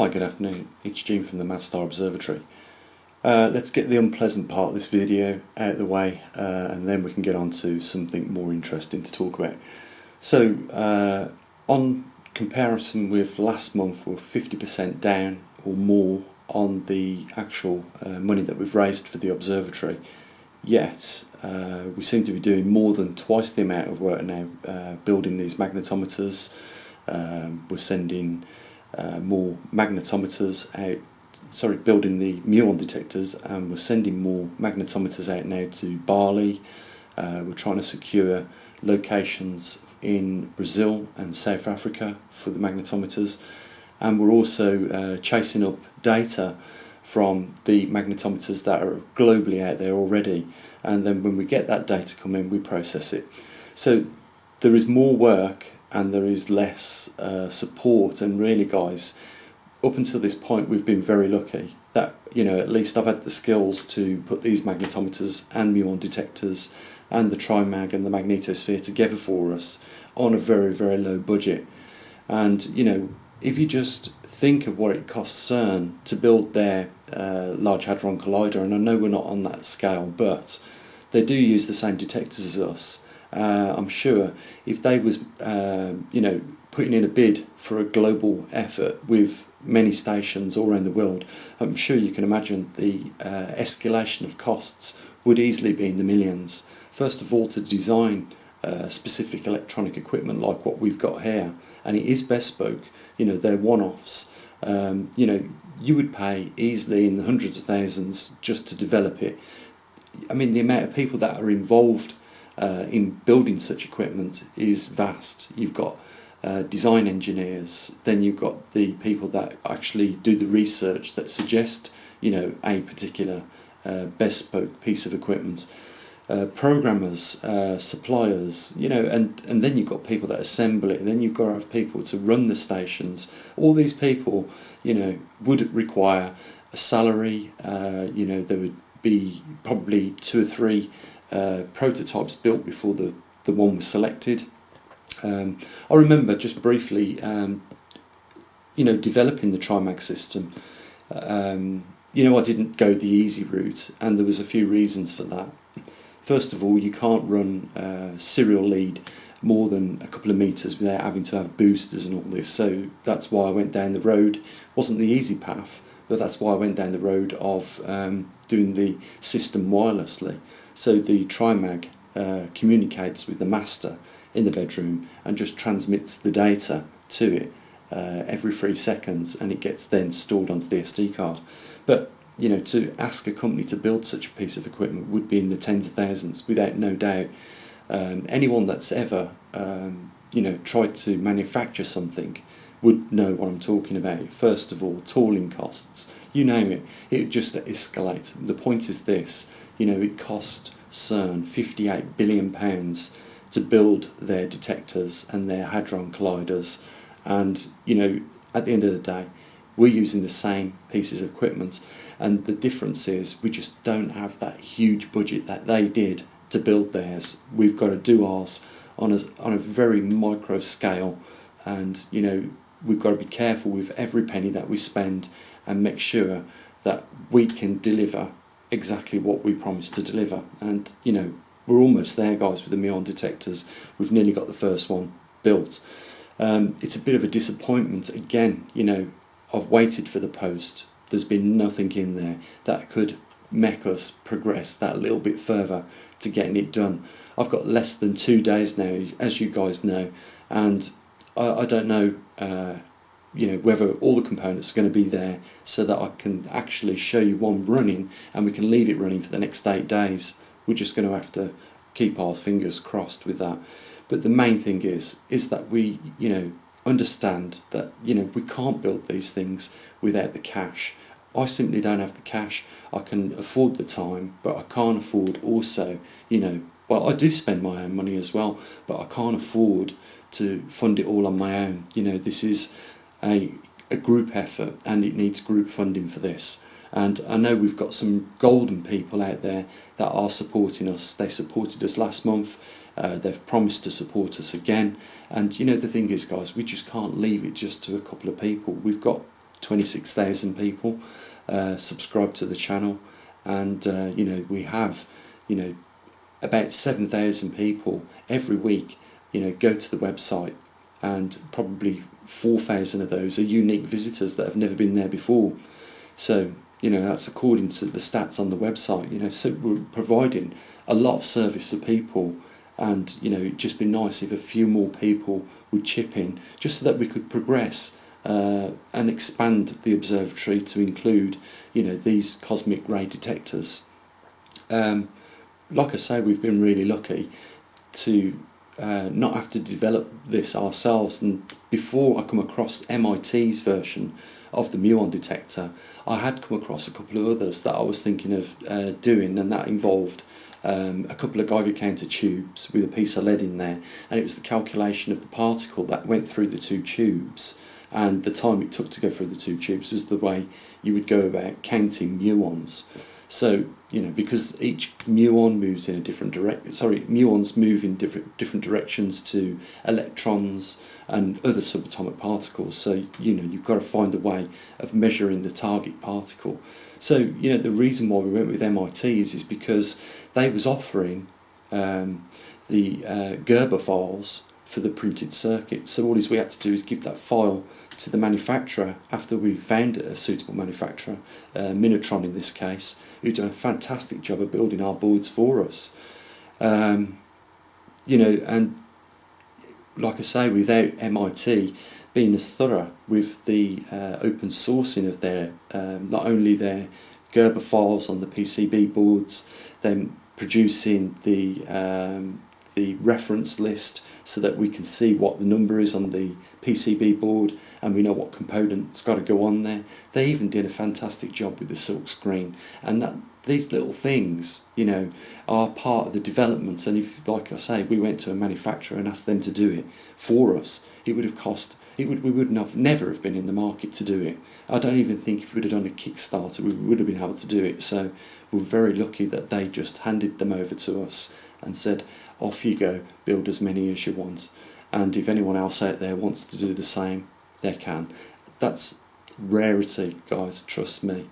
Hi, good afternoon. It's Jim from the mavestar observatory. Let's get the unpleasant part of this video out of the way and then we can get on to something more interesting to talk about. So, on comparison with last month, we're 50% down or more on the actual money that we've raised for the observatory. Yet, we seem to be doing more than twice the amount of work now building these magnetometers. We're sending more magnetometers out, building the muon detectors, and we're sending more magnetometers out now to Bali. We're trying to secure locations in Brazil and South Africa for the magnetometers, and we're also chasing up data from the magnetometers that are globally out there already, and then when we get that data come in, we process it. So there is more work and there is less support, and really guys, up until this point we've been very lucky that, at least I've had the skills to put these magnetometers and muon detectors and the TriMag and the magnetosphere together for us on a very, very low budget. And if you just think of what it costs CERN to build their Large Hadron Collider, and I know we're not on that scale, but they do use the same detectors as us. I'm sure if they was, putting in a bid for a global effort with many stations all around the world, I'm sure you can imagine the escalation of costs would easily be in the millions. First of all, to design specific electronic equipment like what we've got here, and it is bespoke, they're one-offs. You would pay easily in the hundreds of thousands just to develop it. I mean, the amount of people that are involved in building such equipment is vast. You've got design engineers, then you've got the people that actually do the research that suggest, a particular bespoke piece of equipment, programmers, suppliers, and then you've got people that assemble it, and then you've got to have people to run the stations. All these people, would require a salary. There would be probably 2 or 3 prototypes built before the one was selected. I remember just briefly, developing the TriMag system. I didn't go the easy route, and there was a few reasons for that. First of all, you can't run serial lead more than a couple of meters without having to have boosters and all this. So that's why I went down the road. Wasn't the easy path, but that's why I went down the road of doing the system wirelessly. So the TriMag communicates with the master in the bedroom and just transmits the data to it every 3 seconds, and it gets then stored onto the SD card. But to ask a company to build such a piece of equipment would be in the tens of thousands, without no doubt. Anyone that's ever tried to manufacture something would know what I'm talking about. First of all, tooling costs, you name it, it would just escalate. The point is this, it cost CERN £58 billion to build their detectors and their hadron colliders, and at the end of the day we're using the same pieces of equipment, and the difference is we just don't have that huge budget that they did to build theirs. We've got to do ours on a very micro scale, and we've got to be careful with every penny that we spend and make sure that we can deliver exactly what we promised to deliver. And we're almost there, guys, with the muon detectors. We've nearly got the first one built. It's a bit of a disappointment again. I've waited for the post. There's been nothing in there that could make us progress that little bit further to getting it done. I've got less than 2 days now, as you guys know, and I don't know whether all the components are going to be there so that I can actually show you one running and we can leave it running for the next 8 days. We're just going to have to keep our fingers crossed with that. But the main thing is that we understand that we can't build these things without the cash. I simply don't have the cash. I can afford the time, but I can't afford also, I do spend my own money as well, but I can't afford to fund it all on my own. This is a group effort, and it needs group funding for this. And I know we've got some golden people out there that are supporting us. They supported us last month. They've promised to support us again. And the thing is, guys, we just can't leave it just to a couple of people. We've got 26,000 people subscribe to the channel, and we have about 7,000 people every week go to the website, and probably 4,000 of those are unique visitors that have never been there before. So that's according to the stats on the website. So we're providing a lot of service for people, and it'd just be nice if a few more people would chip in, just so that we could progress and expand the observatory to include these cosmic ray detectors. Like I say, we've been really lucky to not have to develop this ourselves. And before I come across MIT's version of the muon detector, I had come across a couple of others that I was thinking of doing, and that involved a couple of Geiger counter tubes with a piece of lead in there, and it was the calculation of the particle that went through the two tubes, and the time it took to go through the two tubes was the way you would go about counting muons. So because each muon moves in a different muons move in different directions to electrons and other subatomic particles. So you've got to find a way of measuring the target particle. So the reason why we went with MIT is because they was offering the Gerber files for the printed circuit. So all we had to do is give that file to the manufacturer after we found a suitable manufacturer, Minotron in this case, who'd done a fantastic job of building our boards for us. And like I say, without MIT being as thorough with the open sourcing of their not only their Gerber files on the PCB boards, then producing the reference list so that we can see what the number is on the PCB board, and we know what component's got to go on there. They even did a fantastic job with the silk screen, and that these little things, are part of the development. And if, like I say, we went to a manufacturer and asked them to do it for us, it would have cost. We wouldn't have never have been in the market to do it. I don't even think if we'd have done a Kickstarter, we would have been able to do it. So we're very lucky that they just handed them over to us and said, off you go, build as many as you want. And if anyone else out there wants to do the same, they can. That's rarity, guys, trust me.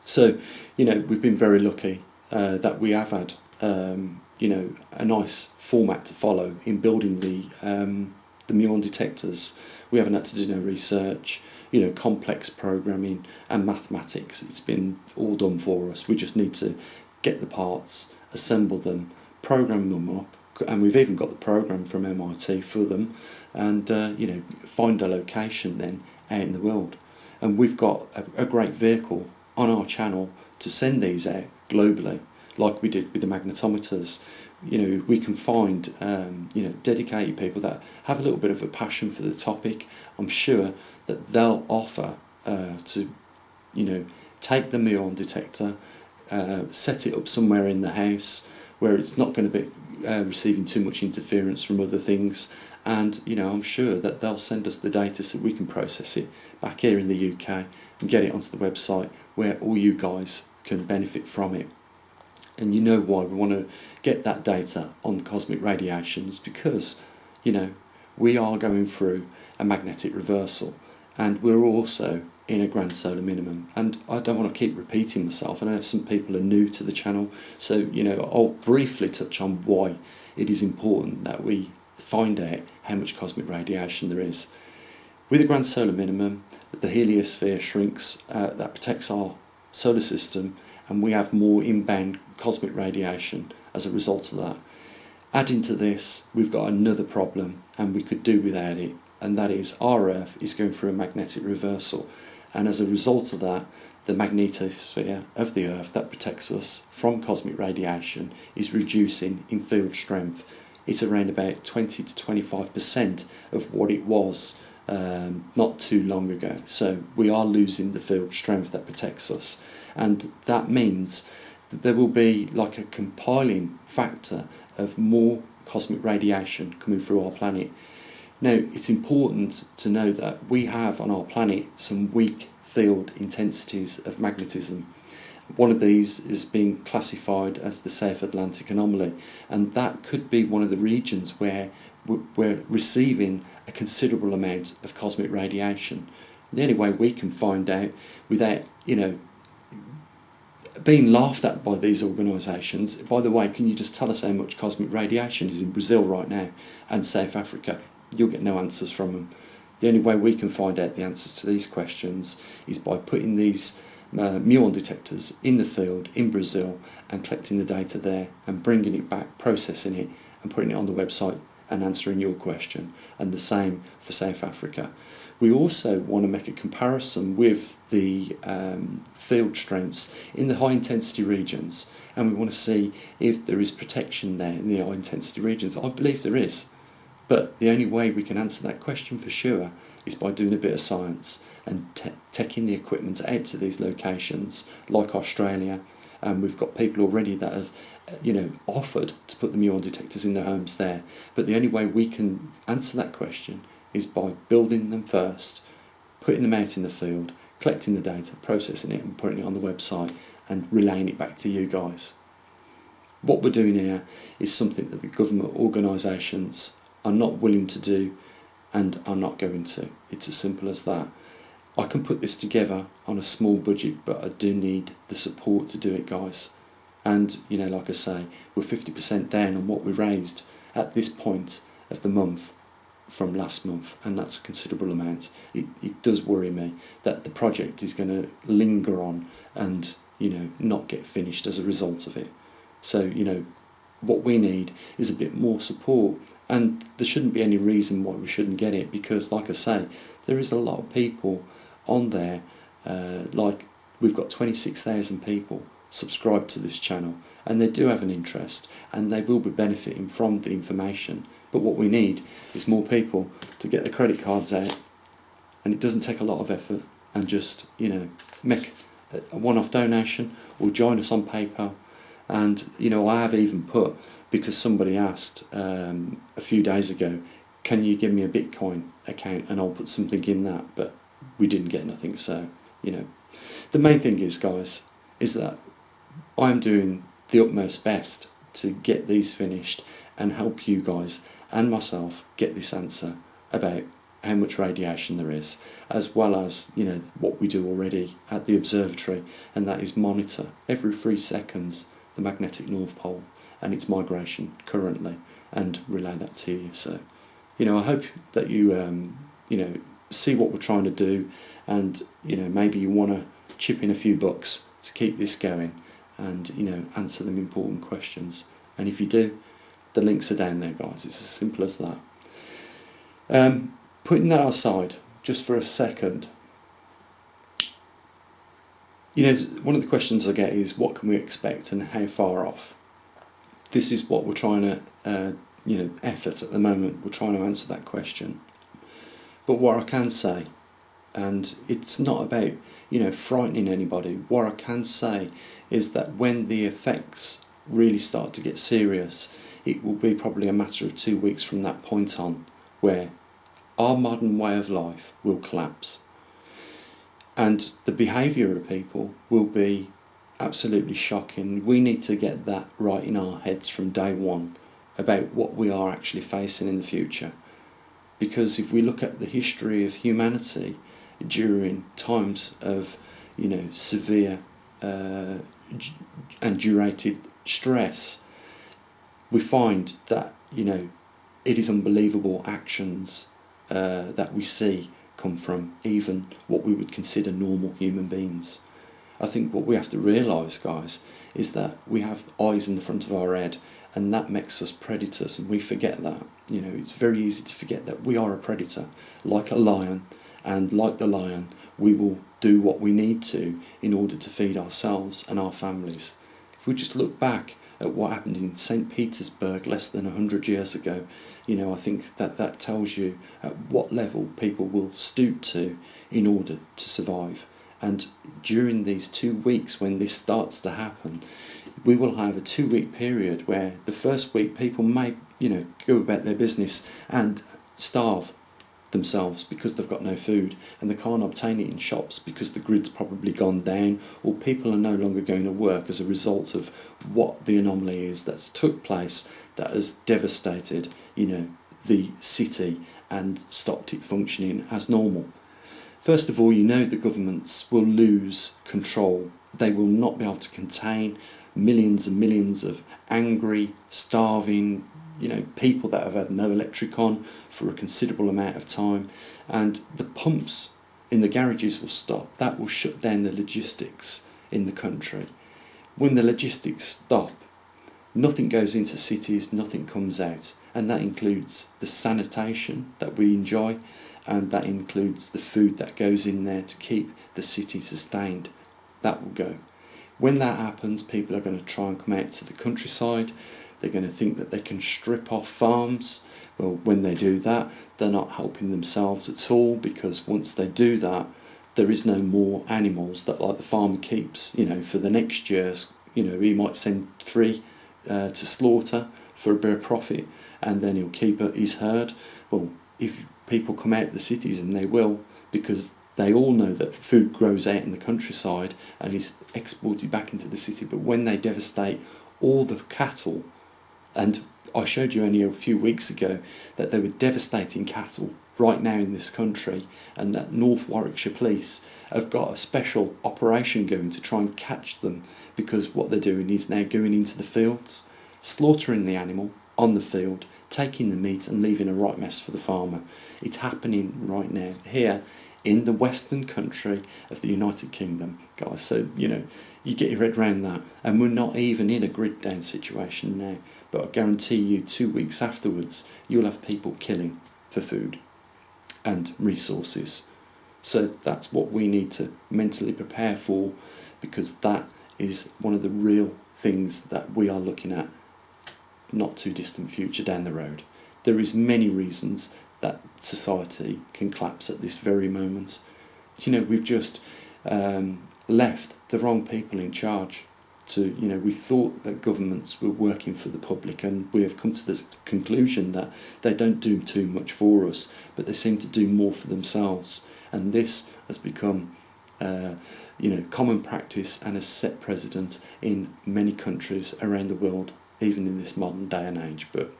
So, we've been very lucky that we have had, a nice format to follow in building the muon detectors. We haven't had to do no research, complex programming and mathematics. It's been all done for us. We just need to get the parts, assemble them, program them up, and we've even got the program from MIT for them, and find a location then out in the world. And we've got a great vehicle on our channel to send these out globally, like we did with the magnetometers. We can find dedicated people that have a little bit of a passion for the topic. I'm sure that they'll offer to take the muon detector, set it up somewhere in the house where it's not going to be receiving too much interference from other things, and I'm sure that they'll send us the data so we can process it back here in the UK and get it onto the website where all you guys can benefit from it. And why we want to get that data on cosmic radiations, because we are going through a magnetic reversal, and we're also in a grand solar minimum. And I don't want to keep repeating myself. I know some people are new to the channel, so I'll briefly touch on why it is important that we find out how much cosmic radiation there is. With a grand solar minimum, the heliosphere shrinks, that protects our solar system, and we have more inbound cosmic radiation as a result of that. Adding to this, we've got another problem, and we could do without it, and that is our Earth is going through a magnetic reversal, and as a result of that, the magnetosphere of the Earth that protects us from cosmic radiation is reducing in field strength. It's around about 20 to 25% of what it was not too long ago. So we are losing the field strength that protects us, and that means that there will be like a compiling factor of more cosmic radiation coming through our planet. Now, it's important to know that we have on our planet some weak field intensities of magnetism. One of these is being classified as the South Atlantic anomaly, and that could be one of the regions where we're receiving a considerable amount of cosmic radiation. The only way we can find out without, being laughed at by these organisations, by the way, can you just tell us how much cosmic radiation is in Brazil right now and South Africa? You'll get no answers from them. The only way we can find out the answers to these questions is by putting these muon detectors in the field in Brazil and collecting the data there and bringing it back, processing it and putting it on the website and answering your question, and the same for South Africa. We also want to make a comparison with the field strengths in the high intensity regions, and we want to see if there is protection there in the high intensity regions. I believe there is, but the only way we can answer that question for sure is by doing a bit of science and taking the equipment out to these locations like Australia. We've got people already that have offered to put the muon detectors in their homes there, but the only way we can answer that question is by building them first, putting them out in the field, collecting the data, processing it and putting it on the website and relaying it back to you guys. What we're doing here is something that the government organisations are not willing to do and are not going to. It's as simple as that. I can put this together on a small budget, but I do need the support to do it, guys. And, like I say, we're 50% down on what we raised at this point of the month from last month, and that's a considerable amount. It does worry me that the project is going to linger on and not get finished as a result of it. So what we need is a bit more support, and there shouldn't be any reason why we shouldn't get it, because like I say, there is a lot of people on there. Like we've got 26,000 people subscribed to this channel, and they do have an interest and they will be benefiting from the information. But what we need is more people to get the credit cards out, and it doesn't take a lot of effort, and just make a one-off donation or join us on PayPal. And I have even put, because somebody asked a few days ago, can you give me a Bitcoin account and I'll put something in that, but we didn't get nothing. So the main thing is, guys, is that I'm doing the utmost best to get these finished and help you guys and myself get this answer about how much radiation there is, as well as what we do already at the observatory, and that is monitor every 3 seconds the magnetic North Pole and its migration currently and relay that to you. So I hope that you see what we're trying to do, and maybe you want to chip in a few bucks to keep this going and answer them important questions. And if you do, the links are down there, guys. It's as simple as that. Putting that aside just for a second, one of the questions I get is, what can we expect and how far off? This is what we're trying to effort at the moment. We're trying to answer that question. But what I can say, and it's not about frightening anybody, what I can say is that when the effects really start to get serious, it will be probably a matter of 2 weeks from that point on where our modern way of life will collapse, and the behaviour of people will be absolutely shocking. We need to get that right in our heads from day one about what we are actually facing in the future. Because if we look at the history of humanity during times of severe and durated stress, we find that it is unbelievable actions that we see come from even what we would consider normal human beings. I think what we have to realise, guys, is that we have eyes in the front of our head, and that makes us predators, and we forget that. It's very easy to forget that we are a predator, like a lion, and like the lion, we will do what we need to in order to feed ourselves and our families. If we just look back at what happened in St. Petersburg less than 100 years ago, I think that tells you at what level people will stoop to in order to survive. And during these 2 weeks when this starts to happen, we will have a 2-week period where the first week people may, go about their business and starve themselves because they've got no food and they can't obtain it in shops because the grid's probably gone down, or people are no longer going to work as a result of what the anomaly is that's took place that has devastated, the city and stopped it functioning as normal. First of all, you know the governments will lose control. They will not be able to contain millions and millions of angry, starving, people that have had no electric on for a considerable amount of time, and the pumps in the garages will stop. That will shut down the logistics in the country. When the logistics stop, nothing goes into cities, nothing comes out, and that includes the sanitation that we enjoy, and that includes the food that goes in there to keep the city sustained. That will go. When that happens, people are going to try and come out to the countryside. They're going to think that they can strip off farms. Well, when they do that, they're not helping themselves at all, because once they do that, there is no more animals that like the farmer keeps. For the next year's, he might send 3 to slaughter for a bit of profit, and then he'll keep his herd. Well, if people come out of the cities, and they will, because they all know that food grows out in the countryside and is exported back into the city. But when they devastate all the cattle, and I showed you only a few weeks ago that they were devastating cattle right now in this country, and that North Warwickshire Police have got a special operation going to try and catch them, because what they're doing is now going into the fields, slaughtering the animal on the field, taking the meat and leaving a right mess for the farmer. It's happening right now here in the western country of the United Kingdom, guys. So, you get your head around that. And we're not even in a grid down situation now. But I guarantee you 2 weeks afterwards, you'll have people killing for food and resources. So that's what we need to mentally prepare for, because that is one of the real things that we are looking at not too distant future down the road. There is many reasons that society can collapse at this very moment. We've just left the wrong people in charge. We thought that governments were working for the public, and we have come to the conclusion that they don't do too much for us, but they seem to do more for themselves. And this has become common practice and has set precedent in many countries around the world, even in this modern day and age. But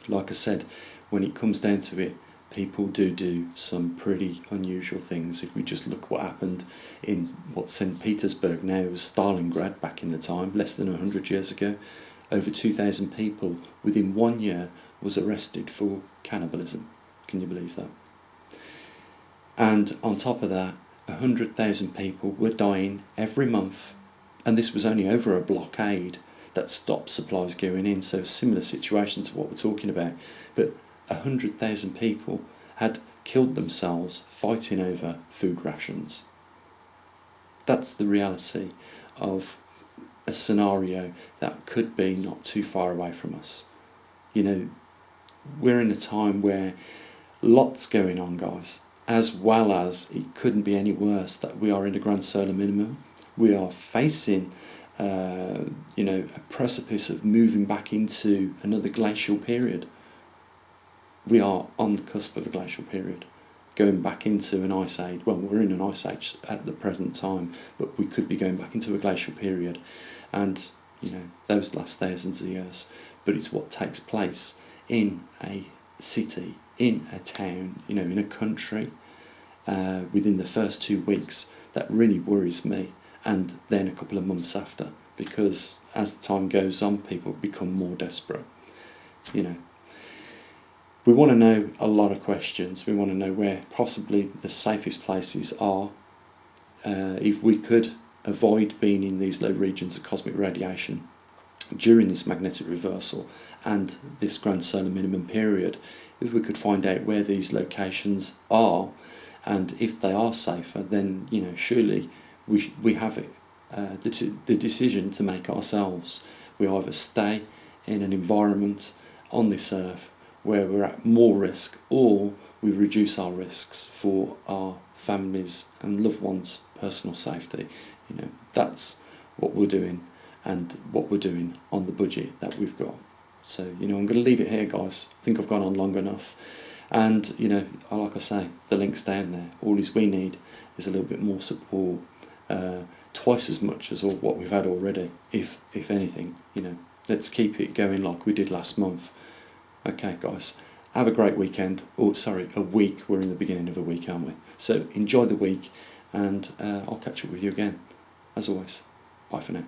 like I said, when it comes down to it, people do some pretty unusual things. If we just look what happened in what St. Petersburg now was Stalingrad back in the time, less than 100 years ago, over 2,000 people within 1 year was arrested for cannibalism. Can you believe that? And on top of that, 100,000 people were dying every month, and this was only over a blockade that stopped supplies going in. So a similar situation to what we're talking about, but 100,000 people had killed themselves fighting over food rations. That's the reality of a scenario that could be not too far away from us. We're in a time where lots going on, guys, as well as it couldn't be any worse that we are in a grand solar minimum. We are facing a precipice of moving back into another glacial period. We are on the cusp of a glacial period, going back into an ice age. Well, we're in an ice age at the present time, but we could be going back into a glacial period, and those last thousands of years. But it's what takes place in a city, in a town, in a country, within the first 2 weeks that really worries me, and then a couple of months after, because as time goes on, people become more desperate. We want to know a lot of questions. We want to know where possibly the safest places are. If we could avoid being in these low regions of cosmic radiation during this magnetic reversal and this grand solar minimum period, if we could find out where these locations are, and if they are safer, then surely we have it, the decision to make ourselves. We either stay in an environment on this earth where we're at more risk, or we reduce our risks for our families and loved ones' personal safety. That's what we're doing, and what we're doing on the budget that we've got. So I'm going to leave it here, guys. I think I've gone on long enough, and like I say, the link's down there. All we need is a little bit more support, twice as much as what we've had already, if anything. Let's keep it going like we did last month. Okay, guys, Have a great weekend. Oh, sorry, a week. We're in the beginning of a week, aren't we? So enjoy the week, and I'll catch up with you again. As always, bye for now.